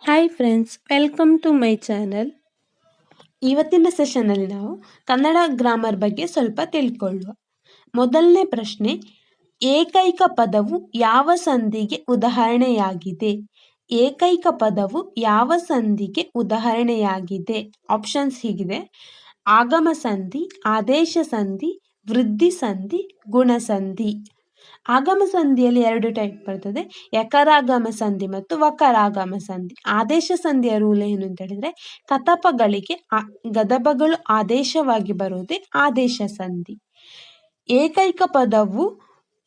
Hi friends, welcome to my channel. ಇವತ್ತಿನ ಸೆಷನ್ನಲ್ಲಿ ನಾವು ಕನ್ನಡ ಗ್ರಾಮರ್ ಬಗ್ಗೆ ಸ್ವಲ್ಪ ತಿಳ್ಕೊಳ್ಳುವ. ಮೊದಲನೇ ಪ್ರಶ್ನೆ, ಏಕೈಕ ಪದವು ಯಾವ ಸಂಧಿಗೆ ಉದಾಹರಣೆಯಾಗಿದೆ? ಏಕೈಕ ಪದವು ಯಾವ ಸಂಧಿಗೆ ಉದಾಹರಣೆಯಾಗಿದೆ? ಆಪ್ಷನ್ಸ್ ಹೀಗಿದೆ: ಆಗಮ ಸಂಧಿ, ಆದೇಶ ಸಂಧಿ, ವೃದ್ಧಿ ಸಂಧಿ, ಗುಣಸಂಧಿ. ಆಗಮ ಸಂಧಿಯಲ್ಲಿ 2 ಟೈಪ್ ಬರ್ತದೆ: ಯಕರಾಗಮ ಸಂಧಿ ಮತ್ತು ವಕರಾಗಮ ಸಂಧಿ. ಆದೇಶ ಸಂಧಿಯ ರೂಲ್ ಏನು ಅಂತ ಹೇಳಿದ್ರೆ, ಕತಪಗಳಿಗೆ ಗದಪಗಳು ಆದೇಶವಾಗಿ ಬರುವುದೇ ಆದೇಶ ಸಂಧಿ. ಏಕೈಕ ಪದವು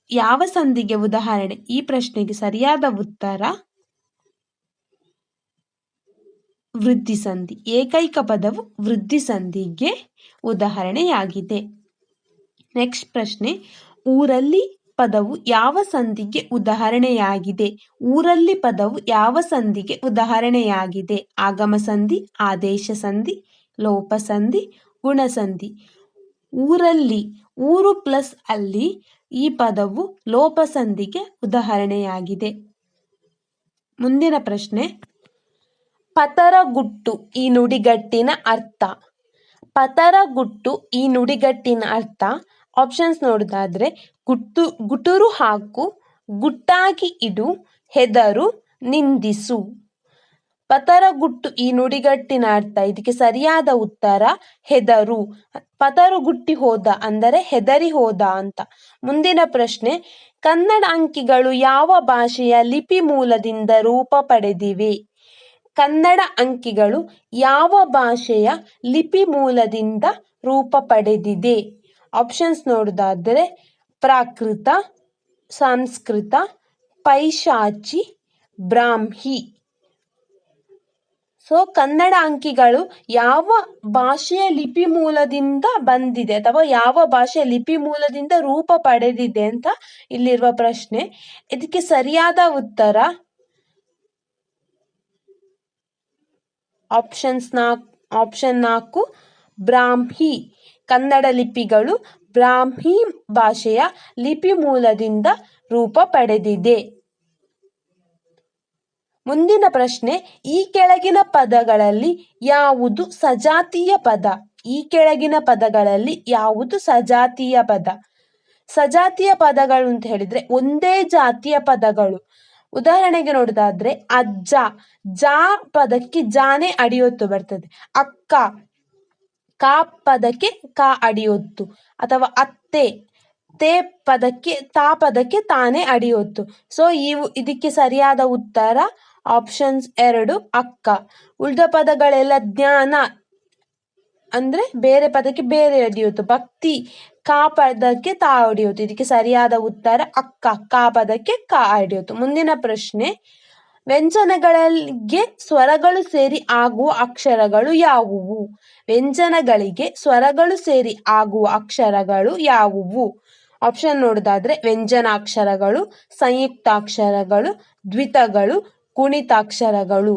ಯಾವ ಸಂಧಿಗೆ ಉದಾಹರಣೆ? ಈ ಪ್ರಶ್ನೆಗೆ ಸರಿಯಾದ ಉತ್ತರ ವೃದ್ಧಿ ಸಂಧಿ. ಏಕೈಕ ಪದವು ವೃದ್ಧಿ ಸಂಧಿಗೆ ಉದಾಹರಣೆಯಾಗಿದೆ. ನೆಕ್ಸ್ಟ್ ಪ್ರಶ್ನೆ, ಊರಲ್ಲಿ ಪದವು ಯಾವ ಸಂಧಿಗೆ ಉದಾಹರಣೆಯಾಗಿದೆ? ಊರಲ್ಲಿ ಪದವು ಯಾವ ಸಂಧಿಗೆ ಉದಾಹರಣೆಯಾಗಿದೆ? ಆಗಮ ಸಂಧಿ, ಆದೇಶ ಸಂಧಿ, ಲೋಪ ಸಂಧಿ, ಗುಣಸಂಧಿ. ಊರಲ್ಲಿ, ಊರು ಪ್ಲಸ್ ಅಲ್ಲಿ, ಈ ಪದವು ಲೋಪ ಸಂಧಿಗೆ ಉದಾಹರಣೆಯಾಗಿದೆ. ಮುಂದಿನ ಪ್ರಶ್ನೆ, ಪತರಗುಟ್ಟು ಈ ನುಡಿಗಟ್ಟಿನ ಅರ್ಥ. ಪತರಗುಟ್ಟು ಈ ನುಡಿಗಟ್ಟಿನ ಅರ್ಥ. ಆಪ್ಷನ್ಸ್ ನೋಡೋದಾದ್ರೆ, ಗುಟುರು ಹಾಕು, ಗುಟ್ಟಾಗಿ ಇಡು, ಹೆದರು, ನಿಂದಿಸು. ಪತರಗುಟ್ಟು ಈ ನುಡಿಗಟ್ಟಿನ ಅರ್ಥ. ಇದಕ್ಕೆ ಸರಿಯಾದ ಉತ್ತರ ಹೆದರು. ಪತರುಗುಟ್ಟಿ ಹೋದ ಅಂದರೆ ಹೆದರಿ ಹೋದ ಅಂತ. ಮುಂದಿನ ಪ್ರಶ್ನೆ, ಕನ್ನಡ ಅಂಕಿಗಳು ಯಾವ ಭಾಷೆಯ ಲಿಪಿ ಮೂಲದಿಂದ ರೂಪ ಪಡೆದಿವೆ? ಕನ್ನಡ ಅಂಕಿಗಳು ಯಾವ ಭಾಷೆಯ ಲಿಪಿ ಮೂಲದಿಂದ ರೂಪ ಪಡೆದಿದೆ? ಆಪ್ಷನ್ಸ್ ನೋಡೋದಾದರೆ, ಪ್ರಾಕೃತ, ಸಂಸ್ಕೃತ, ಪೈಶಾಚಿ, ಬ್ರಾಹ್ಮಿ. ಸೊ ಕನ್ನಡ ಅಂಕಿಗಳು ಯಾವ ಭಾಷೆಯ ಲಿಪಿ ಮೂಲದಿಂದ ಬಂದಿದೆ ಅಥವಾ ಯಾವ ಭಾಷೆಯ ಲಿಪಿ ಮೂಲದಿಂದ ರೂಪ ಪಡೆದಿದೆ ಅಂತ ಇಲ್ಲಿರುವ ಪ್ರಶ್ನೆ. ಇದಕ್ಕೆ ಸರಿಯಾದ ಉತ್ತರ ಆಪ್ಷನ್ 4 ಬ್ರಾಹ್ಮಿ. ಕನ್ನಡ ಲಿಪಿಗಳು ಬ್ರಾಹ್ಮಿ ಭಾಷೆಯ ಲಿಪಿ ಮೂಲದಿಂದ ರೂಪ ಪಡೆದಿದೆ. ಮುಂದಿನ ಪ್ರಶ್ನೆ, ಈ ಕೆಳಗಿನ ಪದಗಳಲ್ಲಿ ಯಾವುದು ಸಜಾತಿಯ ಪದ? ಈ ಕೆಳಗಿನ ಪದಗಳಲ್ಲಿ ಯಾವುದು ಸಜಾತಿಯ ಪದ? ಸಜಾತಿಯ ಪದಗಳು ಅಂತ ಹೇಳಿದ್ರೆ ಒಂದೇ ಜಾತಿಯ ಪದಗಳು. ಉದಾಹರಣೆಗೆ ನೋಡೋದಾದ್ರೆ, ಅಜ್ಜ, ಜಾ ಪದಕ್ಕೆ ಜಾನೆ ಅಡಿಯೊತ್ತು ಬರ್ತದೆ. ಅಕ್ಕ, ಕಾ ಪದಕ್ಕೆ ಕಾ ಅಡಿಯೊತ್ತು. ಅಥವಾ ಅತ್ತೆ, ತೇ ಪದಕ್ಕೆ ತಾ ಪದಕ್ಕೆ ತಾನೇ ಅಡಿಯೊತ್ತು. ಸೊ ಇದಕ್ಕೆ ಸರಿಯಾದ ಉತ್ತರ ಆಪ್ಷನ್ಸ್ 2 ಅಕ್ಕ. ಉಳಿದ ಪದಗಳೆಲ್ಲ ಜ್ಞಾನ ಅಂದ್ರೆ ಬೇರೆ ಪದಕ್ಕೆ ಬೇರೆ ಅಡಿಯೋತು. ಭಕ್ತಿ, ಕಾ ಪದಕ್ಕೆ ತಾ ಅಡಿಯೋತು. ಇದಕ್ಕೆ ಸರಿಯಾದ ಉತ್ತರ ಅಕ್ಕ. ಕಾ ಪದಕ್ಕೆ ಕಾ ಅಡಿಯೋತು. ಮುಂದಿನ ಪ್ರಶ್ನೆ, ವ್ಯಂಜನಗಳಿಗೆ ಸ್ವರಗಳು ಸೇರಿ ಆಗುವ ಅಕ್ಷರಗಳು ಯಾವುವು? ವ್ಯಂಜನಗಳಿಗೆ ಸ್ವರಗಳು ಸೇರಿ ಆಗುವ ಅಕ್ಷರಗಳು ಯಾವುವು? ಆಪ್ಷನ್ ನೋಡೋದಾದ್ರೆ, ವ್ಯಂಜನಾಕ್ಷರಗಳು, ಸಂಯುಕ್ತಾಕ್ಷರಗಳು, ದ್ವಿತಗಳು, ಗುಣಿತಾಕ್ಷರಗಳು.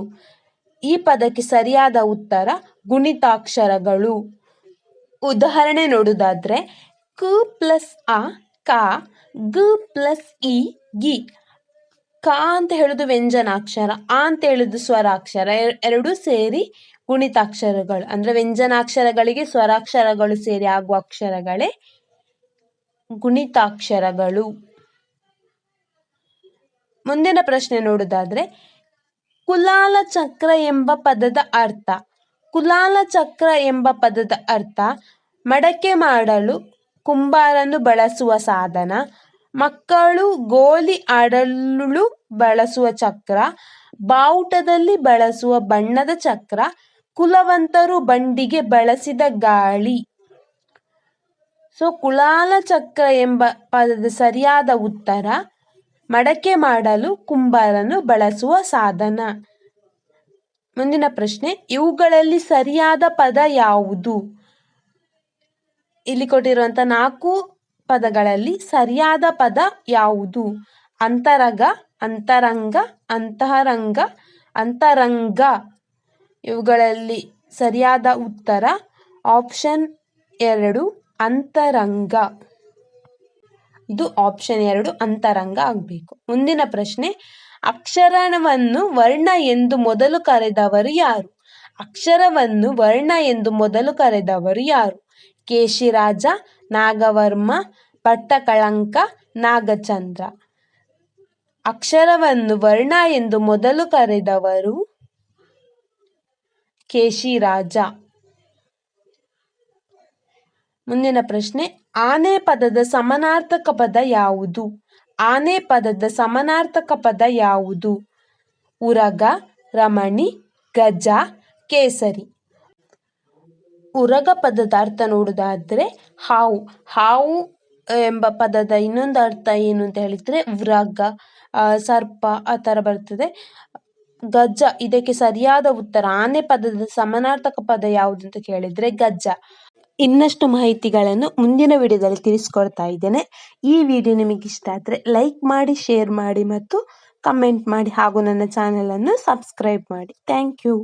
ಈ ಪದಕ್ಕೆ ಸರಿಯಾದ ಉತ್ತರ ಗುಣಿತಾಕ್ಷರಗಳು. ಉದಾಹರಣೆ ನೋಡುವುದಾದ್ರೆ, ಕು ಪ್ಲಸ್ ಅ ಕ, ಗ ಪ್ಲಸ್ ಇ ಗಿ. ಕ ಅಂತ ಹೇಳುದು ವ್ಯಂಜನಾಕ್ಷರ, ಆ ಅಂತ ಹೇಳುದು ಸ್ವರಾಕ್ಷರ. ಎರಡು ಸೇರಿ ಗುಣಿತಾಕ್ಷರಗಳು. ಅಂದ್ರೆ ವ್ಯಂಜನಾಕ್ಷರಗಳಿಗೆ ಸ್ವರಾಕ್ಷರಗಳು ಸೇರಿ ಆಗುವ ಅಕ್ಷರಗಳೇ ಗುಣಿತಾಕ್ಷರಗಳು. ಮುಂದಿನ ಪ್ರಶ್ನೆ ನೋಡುವುದಾದ್ರೆ, ಕುಲಾಲ ಚಕ್ರ ಎಂಬ ಪದದ ಅರ್ಥ. ಕುಲಾಲ ಚಕ್ರ ಎಂಬ ಪದದ ಅರ್ಥ: ಮಡಕೆ ಮಾಡಲು ಕುಂಬಾರನು ಬಳಸುವ ಸಾಧನ, ಮಕ್ಕಳು ಗೋಲಿ ಆಡಲು ಬಳಸುವ ಚಕ್ರ, ಬಾವುಟದಲ್ಲಿ ಬಳಸುವ ಬಣ್ಣದ ಚಕ್ರ, ಕುಲವಂತರು ಬಂಡಿಗೆ ಬಳಸಿದ ಗಾಳಿ. ಸೊ ಕುಲಾಲ ಚಕ್ರ ಎಂಬ ಪದದ ಸರಿಯಾದ ಉತ್ತರ ಮಡಕೆ ಮಾಡಲು ಕುಂಬಾರನು ಬಳಸುವ ಸಾಧನ. ಮುಂದಿನ ಪ್ರಶ್ನೆ, ಇವುಗಳಲ್ಲಿ ಸರಿಯಾದ ಪದ ಯಾವುದು? ಇಲ್ಲಿ ಕೊಟ್ಟಿರುವಂತ 4 ಪದಗಳಲ್ಲಿ ಸರಿಯಾದ ಪದ ಯಾವುದು? ಅಂತರಗ, ಅಂತರಂಗ, ಅಂತರಂಗ, ಅಂತರಂಗ. ಇವುಗಳಲ್ಲಿ ಸರಿಯಾದ ಉತ್ತರ ಆಪ್ಷನ್ 2 ಅಂತರಂಗ. ಇದು ಆಪ್ಷನ್ 2 ಅಂತರಂಗ ಆಗಬೇಕು. ಮುಂದಿನ ಪ್ರಶ್ನೆ, ಅಕ್ಷರವನ್ನು ವರ್ಣ ಎಂದು ಮೊದಲು ಕರೆದವರು ಯಾರು? ಅಕ್ಷರವನ್ನು ವರ್ಣ ಎಂದು ಮೊದಲು ಕರೆದವರು ಯಾರು? ಕೇಶಿರಾಜ, ನಾಗವರ್ಮ, ಭಟ್ಟಕಳಂಕ, ನಾಗಚಂದ್ರ. ಅಕ್ಷರವನ್ನು ವರ್ಣ ಎಂದು ಮೊದಲು ಕರೆದವರು ಕೇಶಿರಾಜ. ಮುಂದಿನ ಪ್ರಶ್ನೆ, ಆನೆ ಪದದ ಸಮಾನಾರ್ಥಕ ಪದ ಯಾವುದು? ಆನೆ ಪದದ ಸಮಾನಾರ್ಥಕ ಪದ ಯಾವುದು? ಉರಗ, ರಮಣಿ, ಗಜ, ಕೇಸರಿ. ಉರಗ ಪದದ ಅರ್ಥ ನೋಡುವುದಾದ್ರೆ ಹಾವು. ಹಾವು ಎಂಬ ಪದದ ಇನ್ನೊಂದು ಅರ್ಥ ಏನು ಅಂತ ಹೇಳಿದ್ರೆ ಉರಗ, ಸರ್ಪ ಆ ಥರ ಬರ್ತದೆ. ಗಜ ಇದಕ್ಕೆ ಸರಿಯಾದ ಉತ್ತರ. ಆನೆ ಪದದ ಸಮಾನಾರ್ಥಕ ಪದ ಯಾವುದು ಅಂತ ಕೇಳಿದ್ರೆ ಗಜ. ಇನ್ನಷ್ಟು ಮಾಹಿತಿಗಳನ್ನು ಮುಂದಿನ ವಿಡಿಯೋದಲ್ಲಿ ತಿಳಿಸ್ಕೊಡ್ತಾ ಇದ್ದೇನೆ. ಈ ವಿಡಿಯೋ ನಿಮಗೆ ಇಷ್ಟ ಆದರೆ ಲೈಕ್ ಮಾಡಿ, ಶೇರ್ ಮಾಡಿ ಮತ್ತು ಕಮೆಂಟ್ ಮಾಡಿ ಹಾಗೂ ನನ್ನ ಚಾನಲನ್ನು ಸಬ್ಸ್ಕ್ರೈಬ್ ಮಾಡಿ. Thank you.